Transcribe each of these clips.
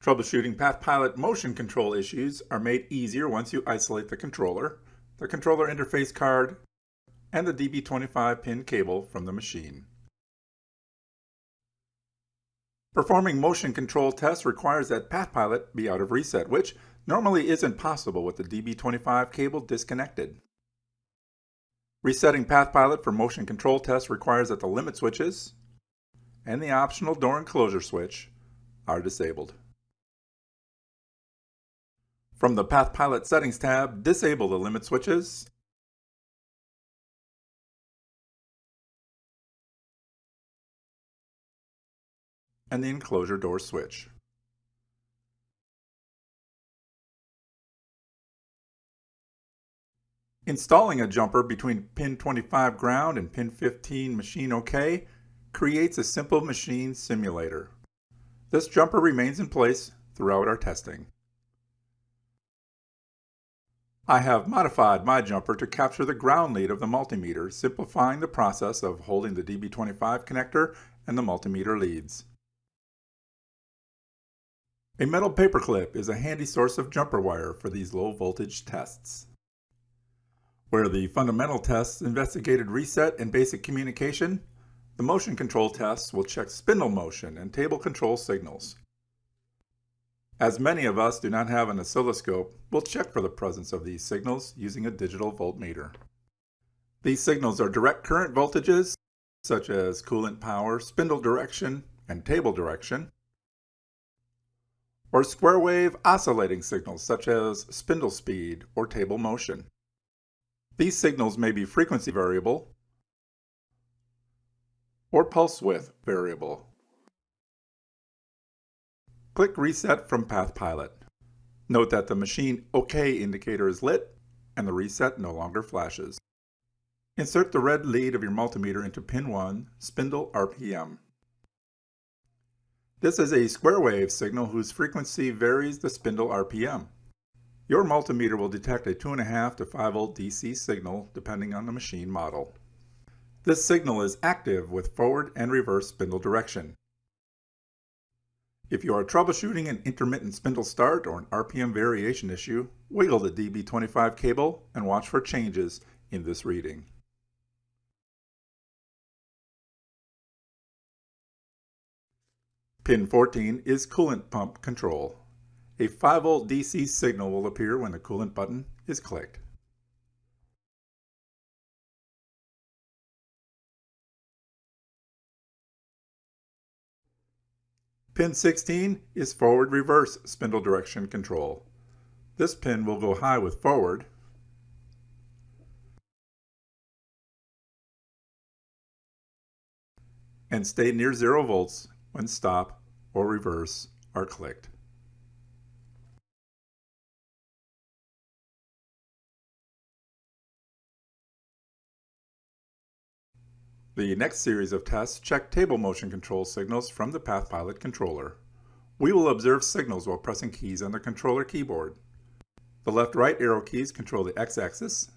Troubleshooting PathPilot motion control issues are made easier once you isolate the controller interface card, and the DB25 pin cable from the machine. Performing motion control tests requires that PathPilot be out of reset, which normally isn't possible with the DB25 cable disconnected. Resetting PathPilot for motion control tests requires that the limit switches and the optional door enclosure switch are disabled. From the PathPilot Settings tab, disable the limit switches and the enclosure door switch. Installing a jumper between pin 25 ground and pin 15 machine OK creates a simple machine simulator. This jumper remains in place throughout our testing. I have modified my jumper to capture the ground lead of the multimeter, simplifying the process of holding the DB25 connector and the multimeter leads. A metal paperclip is a handy source of jumper wire for these low voltage tests. Where the fundamental tests investigated reset and basic communication, the motion control tests will check spindle motion and table control signals. As many of us do not have an oscilloscope, we'll check for the presence of these signals using a digital voltmeter. These signals are direct current voltages, such as coolant power, spindle direction, and table direction, or square wave oscillating signals, such as spindle speed or table motion. These signals may be frequency variable or pulse width variable. Click Reset from PathPilot. Note that the machine OK indicator is lit and the reset no longer flashes. Insert the red lead of your multimeter into pin 1, spindle RPM. This is a square wave signal whose frequency varies the spindle RPM. Your multimeter will detect a 2.5 to 5 volt DC signal depending on the machine model. This signal is active with forward and reverse spindle direction. If you are troubleshooting an intermittent spindle start or an RPM variation issue, wiggle the DB25 cable and watch for changes in this reading. Pin 14 is coolant pump control. A 5 volt DC signal will appear when the coolant button is clicked. Pin 16 is forward-reverse spindle direction control. This pin will go high with forward and stay near 0 volts when stop or reverse are clicked. The next series of tests check table motion control signals from the PathPilot controller. We will observe signals while pressing keys on the controller keyboard. The left-right arrow keys control the x-axis.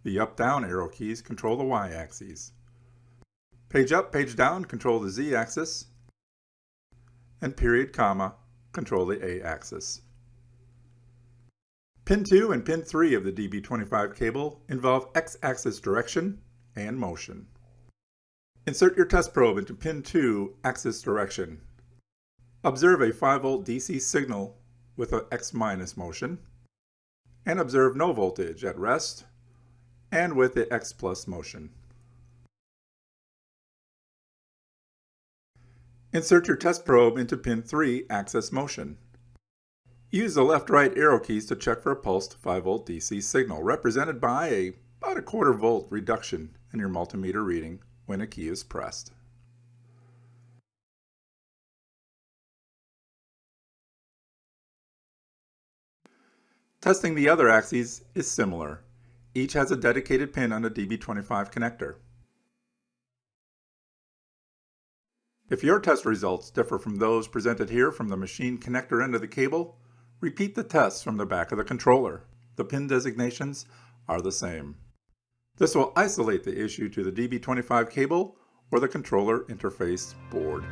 The up-down arrow keys control the y-axis. Page up, page down control the z-axis. And period, comma control the a-axis. Pin 2 and pin 3 of the DB25 cable involve x-axis direction and motion. Insert your test probe into pin 2 axis direction. Observe a 5 volt DC signal with a X- motion, and observe no voltage at rest and with the X+ motion. Insert your test probe into pin 3 axis motion. Use the left-right arrow keys to check for a pulsed 5 volt DC signal represented by about a 1/4 volt reduction in your multimeter reading when a key is pressed. Testing the other axes is similar. Each has a dedicated pin on the DB25 connector. If your test results differ from those presented here from the machine connector end of the cable, repeat the tests from the back of the controller. The pin designations are the same. This will isolate the issue to the DB25 cable or the controller interface board.